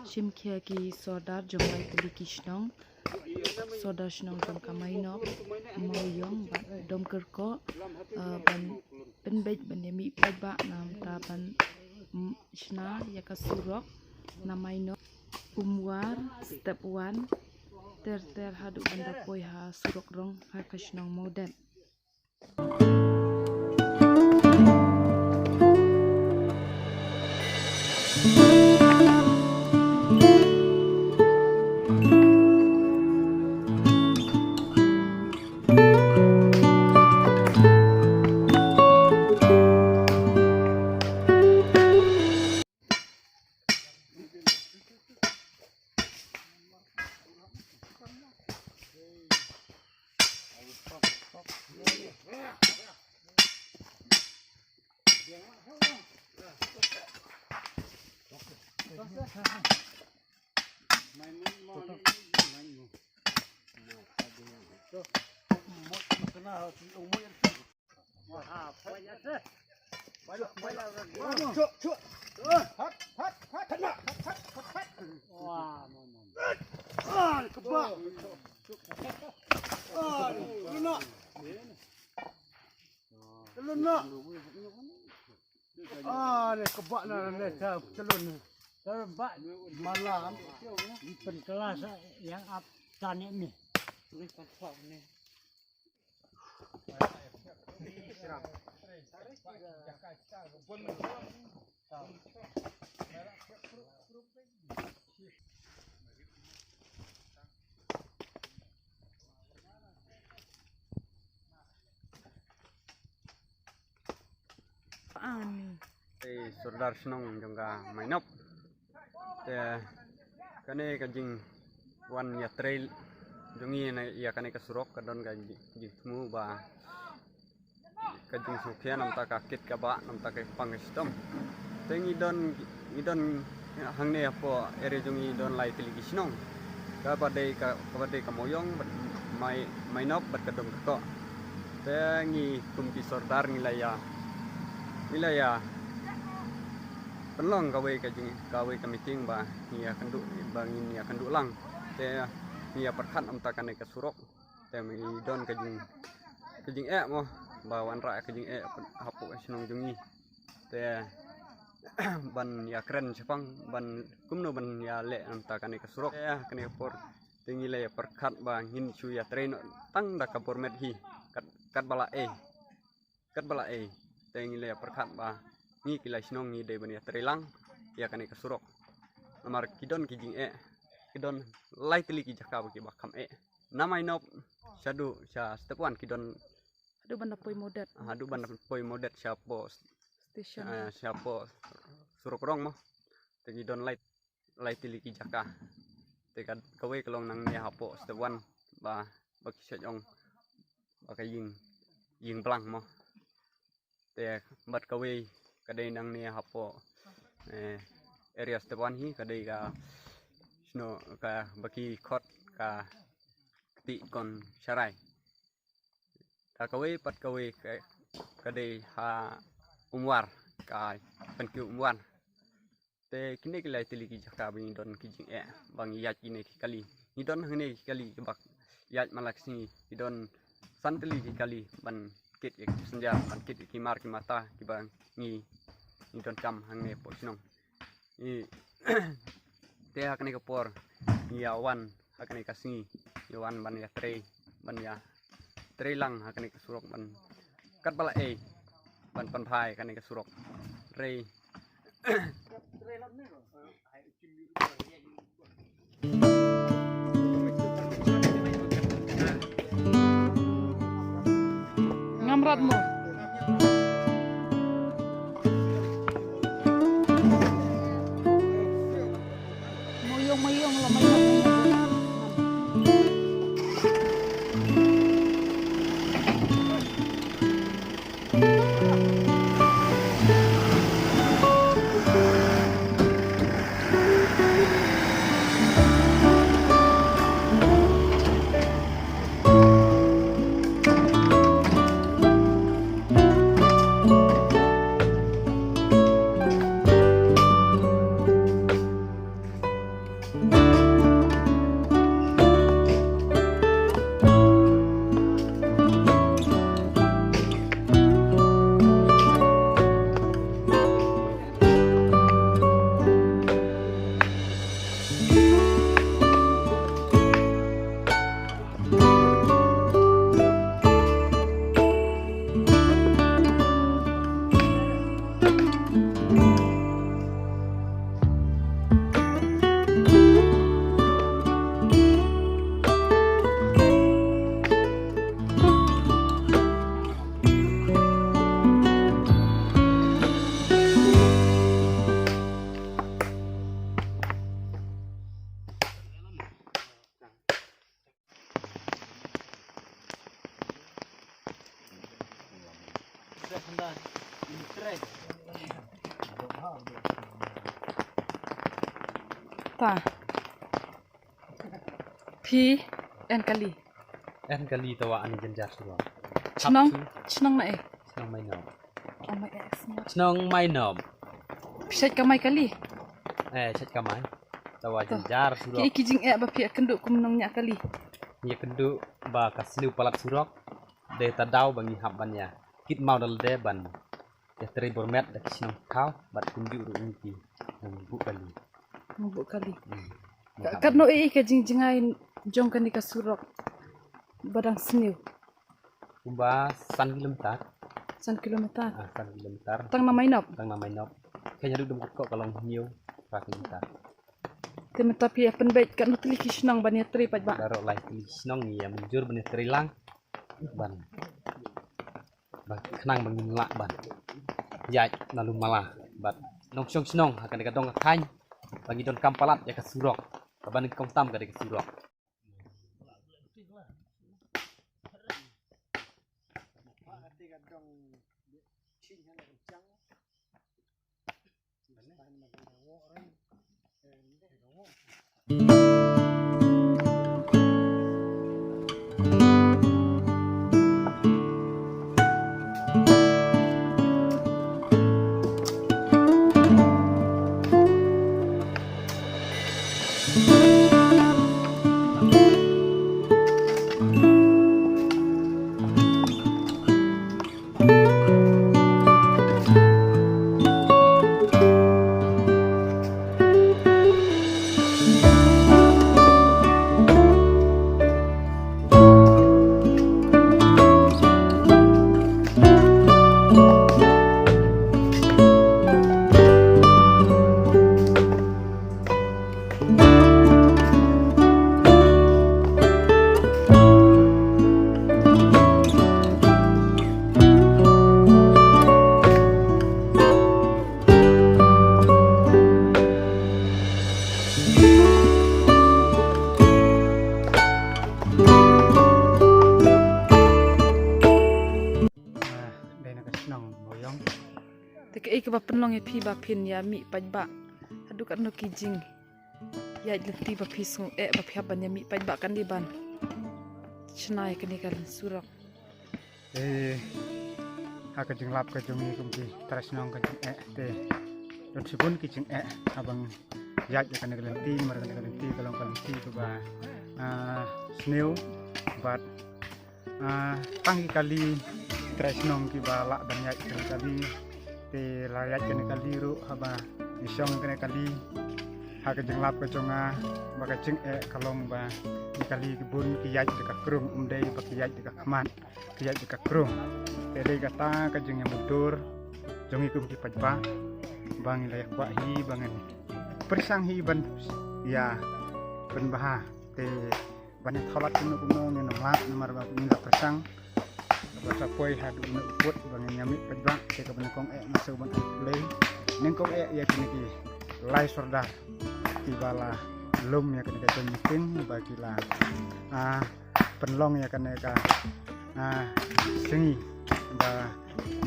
Chimkia ki sodar jomai tuli kishnong sodar shnong jom kamainop moyong dom kerko ban penbej banemi peba nam taban shna yakasurok namainop umwar step 1 ter hadu banda poi ha surok rong ha kashnong modet. Kebak na telun terbak malam penkelas yang abtan ini. Sordar senong jongga mainop te kane kajing wan ya trail jongi na ya kane kasurok kadon kajing temu ba kajing sukya nam ta kakit ka ba nam ta kai pangestom te ngidon hangne apo ere jongi don lai tiligi senong ka padai ka moyong mainop bat kadom ko te ngi kumpi sordar ngilaya penlong kawe kamiting ba nia kenduk bangin nia kenduk lang te nia perkat am takane kasurok te mi don kajing mo bawan ra kajing hapu sinong jungi te ban ya keren sepang ban kumno ban ya le am takane kasurok te kane por tingi le perkat ba ngin chu ya train tang da kapor met hi kat bala e te ngi le perkat ba ni kilai sinong ni de bania trelang ya kane kasurok namar kidon kidon lightly ki jaka baki bakam namai nop sadu sha step 1 kidon Hadu banda poi modet siapo station siapo surok rong mo te kidon lightly ki jaka te kad kawe kalong nang ni hapo step 1 ba baki sejong bakai ying blang mo te bat kawe kadai nang ni hapo area step 1 hi kadai ka sno ka baki khot ka ti kon sharai ka kawe pat kawe kadai ha umwar ka penki umwar te kini kilai tiliki jaka bing don kijing bang yat ini kali ni don hne kali bak yat malaksi ni don santeli kali ban kit senja ban kit kimar kimata kibang ni don cam hangne po sinong i te hakne kapor ya wan hakne kasngi yawan ban ya tre lang hakne kasurok ban kat bala ban pan phai hakne kasurok re ngamratmu mayong lah mayong ta pi en kali En kali tawa ani jenjar suruh. chnong na Senang main nom. oh my ex Senang main nom. pisat kamai kali Chat kamai. Tawa jenjar suruh. ki kijing ba pi kenduk kumnong nya kali Nya kendu ba kasnu palat surok. De tadau bangi habbannya. Kit mau dal de ban. Ya teri bormet da kisnong kau bat kunju ru inti. Bu kali. mabuk kali karno ke jingjingai jong kan ka surok badang sniu Kumba san kilometer. 1 kilometer San kilometer. tang na mainop Tang namai nop. Kayaknya duduk kok kalau nyiu 4 kilometer. temeta pi pen bet kan tuli kisnong ban ya tri pat ba Darok lai kisnong ni ya munjur benih terilang ban. Ba kenang bangin lak ban. Ya lalu malah bat nong syong snong akan dikadong kain bagi don kampalat ya kesurok kaban kong tam ka kesurok te ke ba penlong e pi ba pin ya mi pat ba adu kan no kijing ya leti ba pi su ba pi ban ya mi pat ba kan di ban chnai kan kan surok haka jing lap ka jung ni kumki tresnong ka jing te dot sibun ki jing abang yaj ka ne lenti mar ka ne lenti kalong lenti to ba snail but tangi kali tresnong ki ba lak ban yaj kali te layat kene kali ru haba isong kene kali haka jeng lap ke jonga baka jeng kalong ba ni kali kebun ki yaj de ka krung umdei ba ki yaj de ka khaman ki yaj de ka krung te dei kata ka jeng yang mudur jongi kum ki pajba bang layak ba hi bangen persang hi ban ya ben baha te ban tholat kuno kuno ne nomlat nomor ba ni la persang basa poi hadu na uput bangen nyamik pajba te ka ban kong masuk ban play neng kong ya kini ki lai sordar tibala lum ya kene ka meeting bagila penlong ya kene ka sengi ba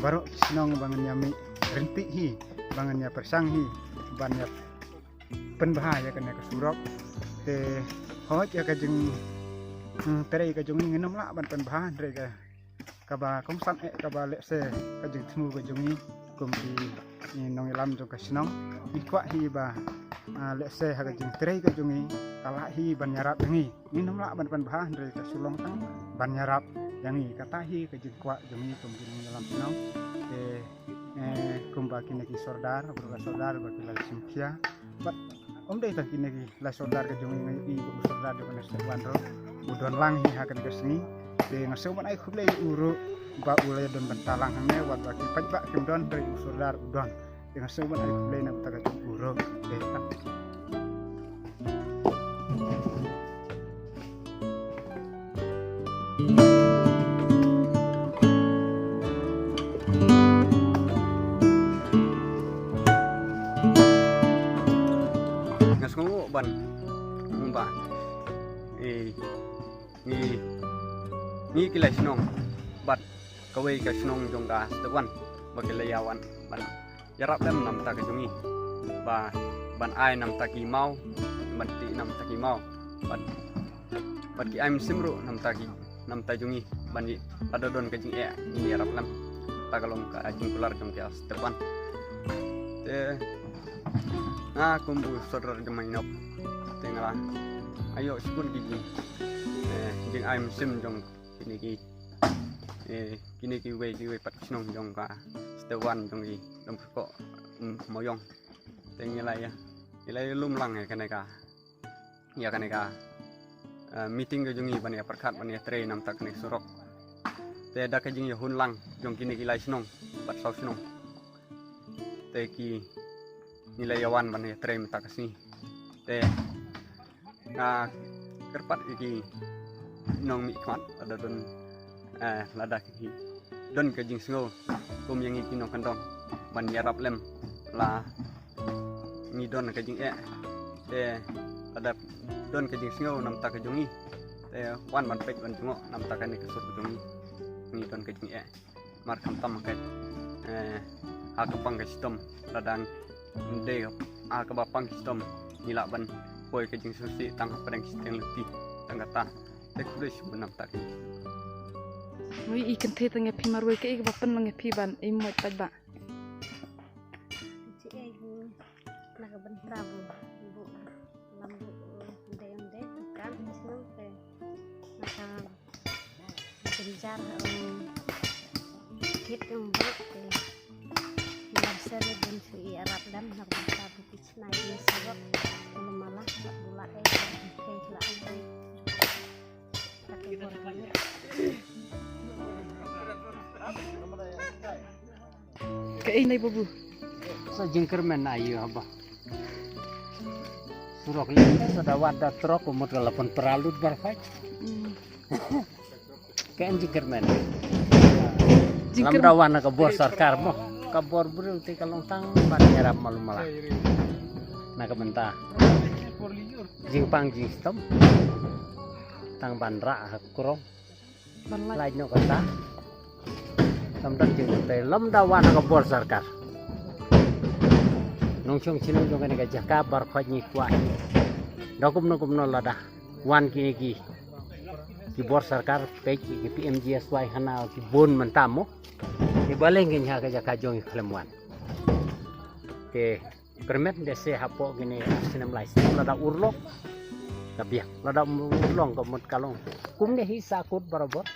baru senong bangen nyami renti hi bangen ya persang hi ban ya penbahaya kene ka surok te hoj ya ka jeng tere ka jeng ngenom la ban penbahan re ka kaba kong san ka ba lese ka jeng tmu ka jeng ni kum di nong ilam jo ka senong ikwa hi ba lese ha ka jeng tere ka jeng kala hi ban yarap ngi ngenom la ban penbahan re ka sulong tang ban yarap yang ni kata hi ka jeng kwa jeng ni kum di nong ilam senong te kumba kini ki sordar berga sordar bagi la simkia bat dei ta kini ki la sordar ka jongi ngai i bu sordar de kana sewan ro udon lang hi ha kan kesni de ngaseu man ai khule uru ba ulai don bentalang hang ne wat bagi pajba kim don dari sordar udon de ngaseu man ai khule na ta ka uru de ta ngasngu ban ba ni kilai snong bat kawai ka snong jongga tewan bakilai awan ban yarap dem nam ta ka jungi ba ban ai nam ta ki mau banti nam taki mau bat ki aim simru nam tajungi bani ada don kajing ini arab lam tagalong ka ajing kular jong ki astepan te kumbu saudara jemainop tengah ayo sipun gigi jing aim sim jong kini ki we pat snong jong ka stewan jong ki dom ko moyong tengilai lum lang kaneka ya kaneka meeting ke jungi bani perkat bani tre nam tak nek surok te da ka jing ya hun lang jong kini ki lai snong pat sau snong te ki nilai yawan bani tre tak kasni te kerpat iki nong mi kmat ada don lada ki don ka jing sngo kum yang iki nong kandong ban yarap lem la ni don ka jing te ada don ka jing sngo nam tak ka jungi te wan ban pek ban jungo nam tak ni ka sur ka jungi ni don ka jing mar kam tam ka ha ka pang ka sistem ladang de ha ka ba pang sistem nila ban poi ka jing susi tang padang sistem leti tang kata te kulis bunam tak Ui ikan the tengah pi marwai ke ik bapen lang pi ban imot pat ba. Ci ibu naga ban prabu ibu lambu unde kan senang te maka berjar kit yang buat te nasir dan si Arab dan nak prabu kicna ini sebab belum malah tak bula ke kelaan pakai borbannya. Ke ini babu. Sa jingker men ayo apa. Surok ini sudah wadah truk umur 8 peralut berfaj. Kain jingker men. Lamda wana ke bor sarkar mo. Ke bor buru ti kalong tang ban nyerap malu malah. Nak mentah. Jingpang jing stom. Tang ban ra kurong. Ban Lai no kata. Lamdan jing te lamda wana ka bor sarkar nong chong chinong jong ka jaka bar khoj ni kwai dokum no lada wan ki bor sarkar pe ki PMGSY hana ki bon mentamo ki baleng ki ha ka jaka jong klemwan ke permet de se hapo gini sinam lai lada urlok tabiak lada urlong ko mot kalong kum ne hi sakut barabot